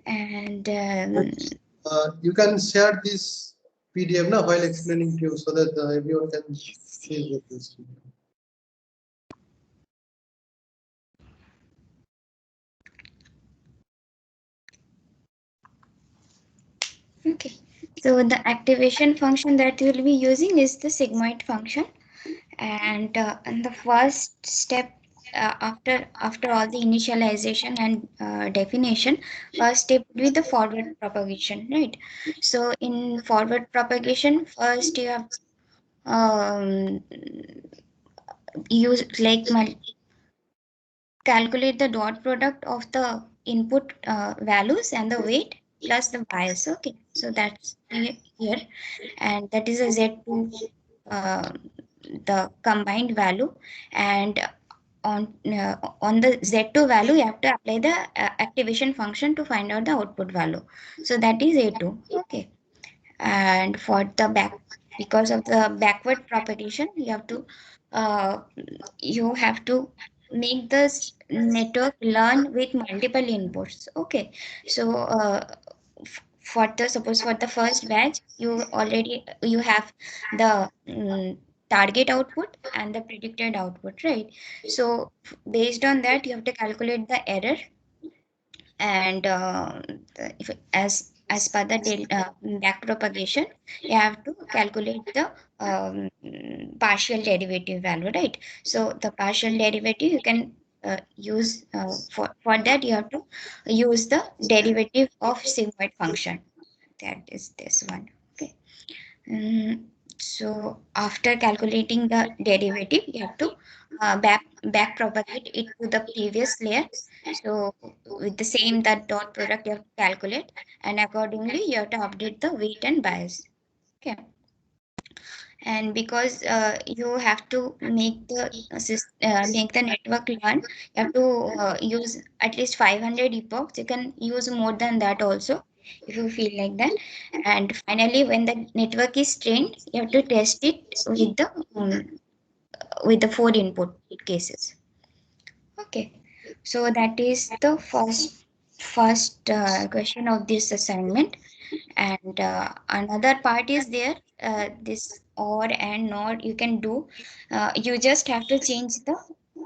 And You can share this PDF now while explaining to you so that everyone can see yes, this. okay. So the activation function that we will be using is the sigmoid function, and the first step after all the initialization and definition, first step will be the forward propagation, right? So in forward propagation, first you have um, use like calculate the dot product of the input values and the weight plus the bias. Okay, so that's here, and that is a Z2, uh, the combined value, and on the Z2 value you have to apply the activation function to find out the output value. So that is A2. Okay, and for the back, because of the backward propagation, you have to make this network learn with multiple inputs. Okay, so for the suppose for the first batch, you have the target output and the predicted output, right? So based on that you have to calculate the error, and if, as per the back propagation, you have to calculate the partial derivative value, right? So the partial derivative you can use for that you have to use the derivative of sigmoid function, that is this one. Okay. Mm, so after calculating the derivative, you have to back propagate it to the previous layer. So with the same that dot product you have to calculate, and accordingly you have to update the weight and bias. Okay. And because you have to make the network learn, you have to use at least 500 epochs. You can use more than that also if you feel like that. And finally, when the network is trained, you have to test it with the four input cases. Okay, so that is the first question of this assignment. And another part is there, this or and not you can do. You just have to change the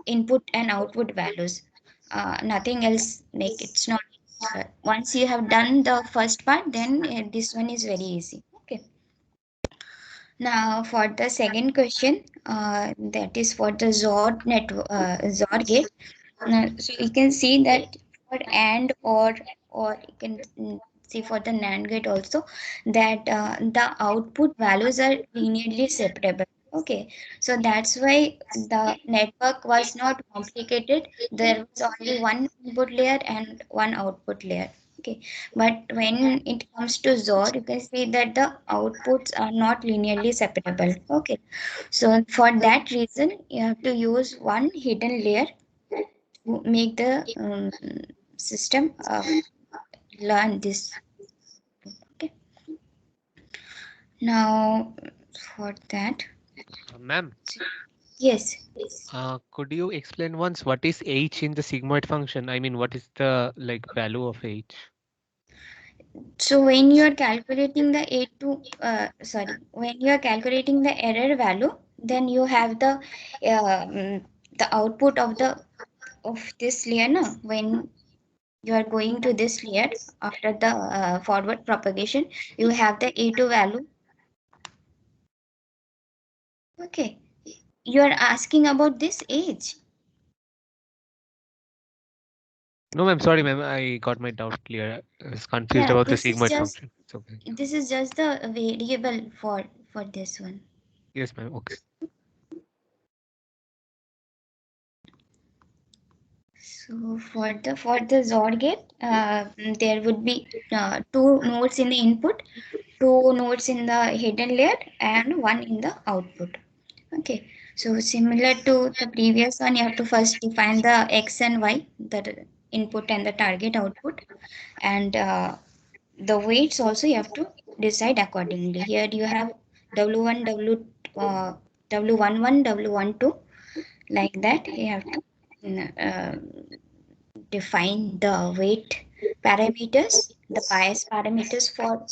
input and output values, nothing else. Like it's not once you have done the first part, then this one is very easy. Okay, now for the second question, that is for the zor gate. So you can see that for and or you can see for the NAND gate also, that the output values are linearly separable. Okay, so that's why the network was not complicated. There was only one input layer and one output layer. Okay, but when it comes to XOR, you can see that the outputs are not linearly separable. Okay, so for that reason, you have to use one hidden layer to make the system learn this. Okay, now for that, Ma'am, yes. could you explain once what is h in the sigmoid function? I mean, what is the like value of h? So when you are calculating the when you are calculating the error value, then you have the output of this layer. No, when you are going to this layer after the forward propagation, you have the A2 value. Okay, you are asking about this age. No, ma'am. Sorry, ma'am. I got my doubt clear. I was confused Yeah, about the sigmoid function. It's okay. this is just the variable for this one. Yes, ma'am. Okay. So for the XOR gate, there would be two nodes in the input, two nodes in the hidden layer, and one in the output. Okay. So similar to the previous one, you have to first define the X and Y, the input and the target output, and the weights also you have to decide accordingly. Here you have W1, uh, W11, W12, like that. You have to define the weight parameters, the bias parameters for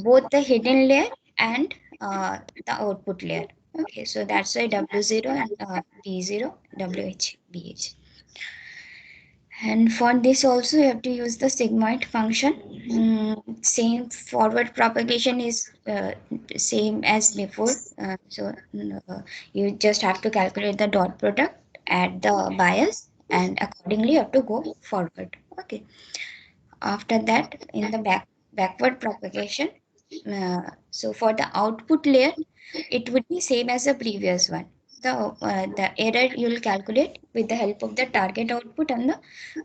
both the hidden layer and the output layer. Okay, so that's why W0 and B0, WH, BH. And for this also you have to use the sigmoid function. Same forward propagation is same as before. You just have to calculate the dot product, add the bias, and accordingly you have to go forward. Okay. After that, in the backward propagation, so for the output layer, it would be same as the previous one. The error you will calculate with the help of the target output and the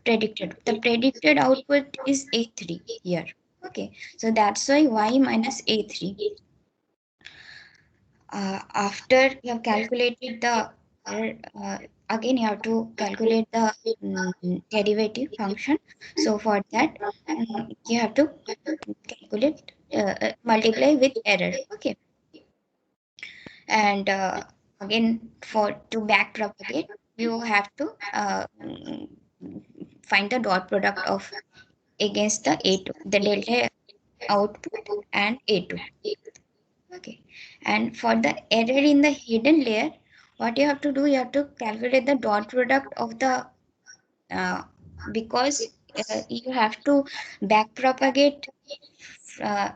predicted. The predicted output is A3 here. Okay, so that's why y minus A3. After you have calculated the again you have to calculate the derivative function. So for that, you have to calculate multiply with error. Okay, and again for to back propagate, you have to find the dot product of against the A2, the delta output and A2. Okay, and for the error in the hidden layer, what you have to do, you have to calculate the dot product of the because you have to back propagate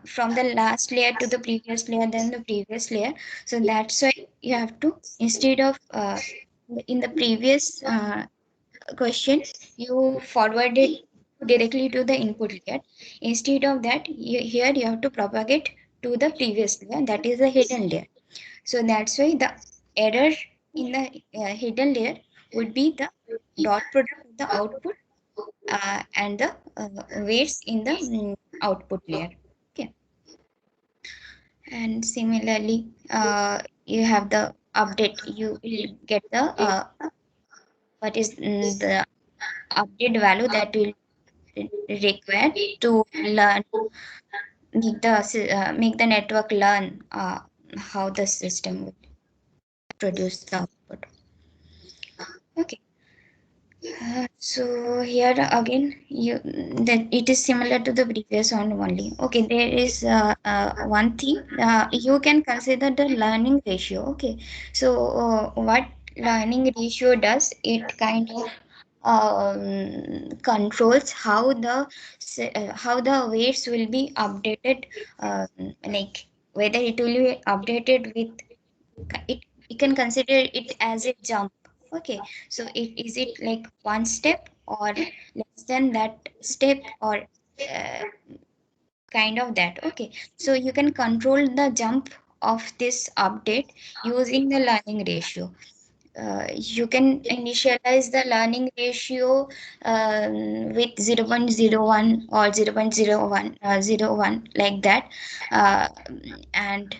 from the last layer to the previous layer, then the previous layer. So that's why you have to, instead of in the previous question, you forwarded directly to the input layer. Instead of that, here you have to propagate to the previous layer, that is the hidden layer. So that's why the error in the hidden layer would be the dot product of the output and the weights in the output layer. Okay. And similarly, you have the update. You will get the what is the update value that will require to learn, make the network learn how the system will produce the output. Okay. So here again, you that it is similar to the previous one only. Okay, there is one thing you can consider the learning ratio. Okay, so what learning ratio does? It kind of controls how the weights will be updated, like whether it will be updated with it. You can consider it as a jump. Okay, so is it like one step or less than that step or uh, kind of that. Okay, so you can control the jump of this update using the learning ratio. You can initialize the learning ratio with 0.01 or 0.01 01 like that, uh, and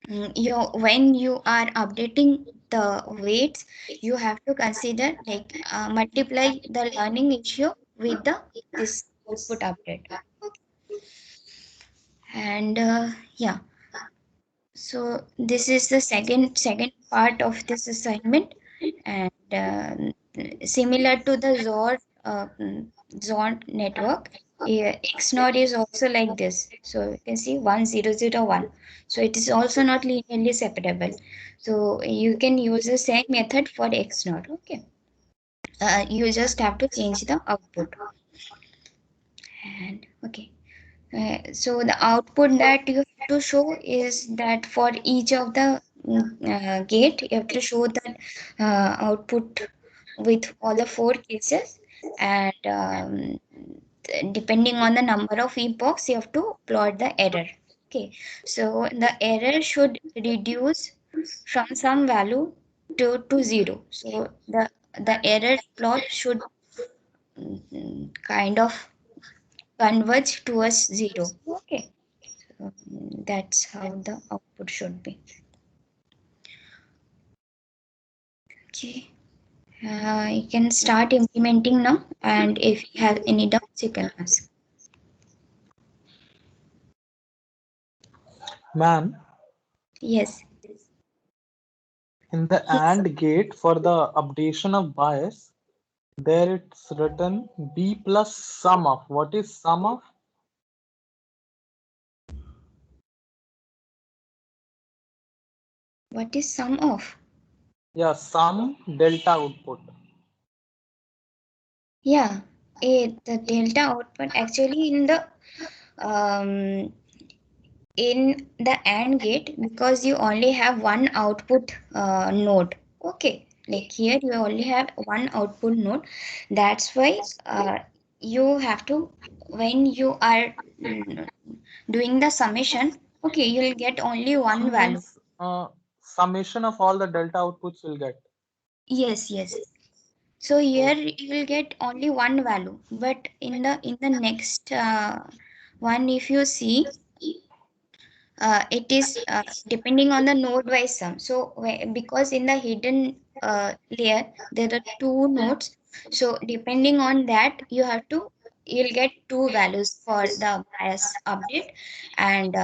when you are updating the weights, you have to consider like multiply the learning ratio with the this output update. Okay. And yeah, so this is the second part of this assignment, and similar to the Zord network, XNOR is also like this. So you can see 1001. So it is also not linearly separable. So you can use the same method for XNOR. Okay, you just have to change the output. And okay. So the output that you have to show is that for each of the gate, you have to show that output with all the four cases, and depending on the number of epochs, you have to plot the error. Okay, so the error should reduce from some value to zero. So the error plot should kind of converge towards zero. Okay. That's how the output should be. Okay, you can start implementing now, and if you have any doubts, you can ask. Ma'am, Yes. in the Yes. AND gate for the updation of bias, There it's written B plus sum of. What is sum of? What is sum of? Yeah, sum delta output. Yeah, the delta output actually um, in the AND gate, because you only have one output node. Okay, like here you only have one output node. That's why you have to, when you are doing the summation, okay, you'll get only one Sum value. means summation of all the delta outputs you'll get. Yes, yes. So here you will get only one value, but in the next one, if you see, it is depending on the node wise sum. So because in the hidden layer there are two nodes, so depending on that you'll get two values for the bias update and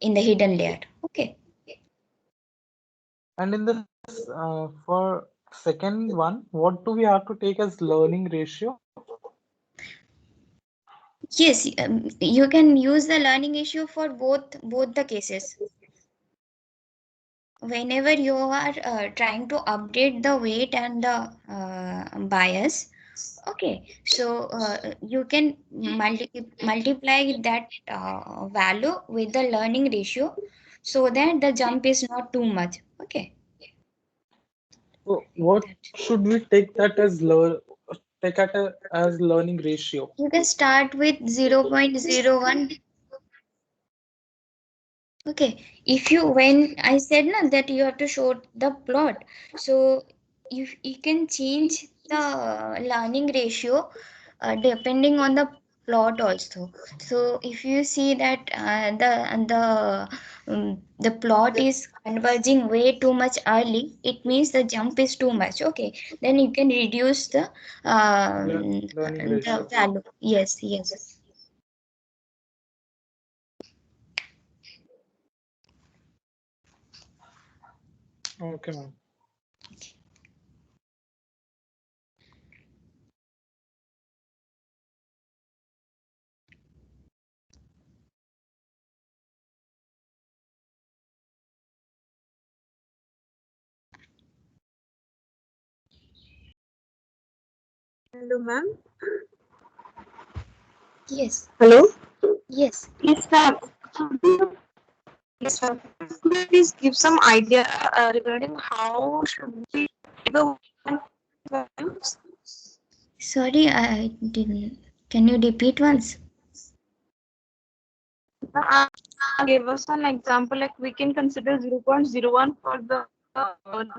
in the hidden layer. Okay. And in this, for second one, what do we have to take as learning ratio? Yes, you can use the learning issue for both the cases. Whenever you are trying to update the weight and the bias, okay, so you can multiply that value with the learning ratio so that the jump is not too much. Okay. So Like what that. should we take that as as learning ratio? You can start with 0.01. Okay, if you, when I said na, that you have to show the plot, so you can change the learning ratio depending on the plot also. So if you see that the plot is converging way too much early, it means the jump is too much. Okay, then you can reduce Learning the ratio. value. Yes, yes. Okay, ma'am. Hello, ma'am. Yes, Hello. yes. Yes, ma'am. Yes, ma'am. Could you please give some idea regarding how should we the values? Sorry, I didn't. Can you repeat once? Give us an example, like we can consider 0.01 for the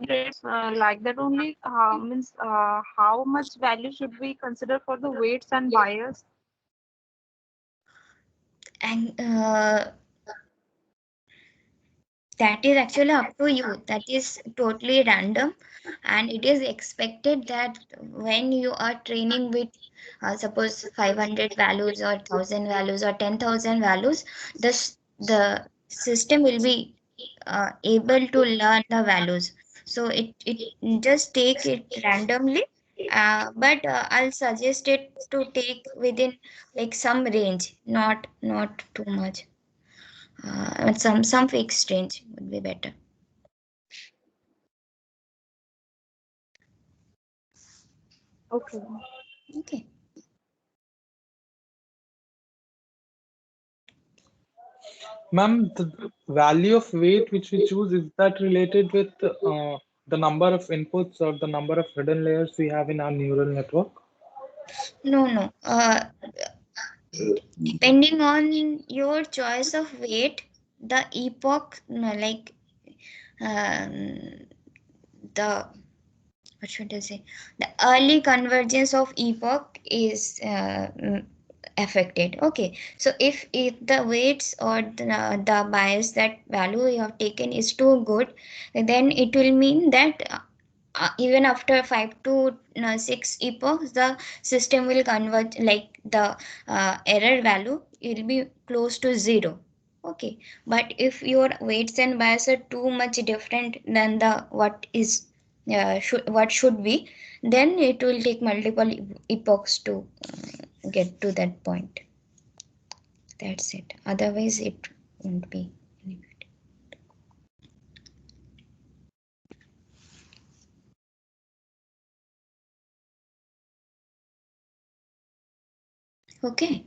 rates, like that only. Means how much value should we consider for the weights and bias? And that is actually up to you. That is totally random, and it is expected that when you are training with, suppose 500 values or 1000 values or 10,000 values, the system will be able to learn the values. So it just take it randomly, but I'll suggest it to take within like some range, not too much. Some fixed range would be better. Okay. Okay. Ma'am, the value of weight which we choose, is that related with the number of inputs or the number of hidden layers we have in our neural network? No, no. Depending on your choice of weight, the epoch, no, like um, the what should I say? The early convergence of epoch is affected. Okay, so if the weights or the bias, that value you have taken is too good, then it will mean that even after 5 to 6 epochs, the system will converge, like the error value will be close to zero. Okay, but if your weights and bias are too much different than the what is what should be, then it will take multiple epochs to get to that point. That's it. Otherwise, it won't be. Okay.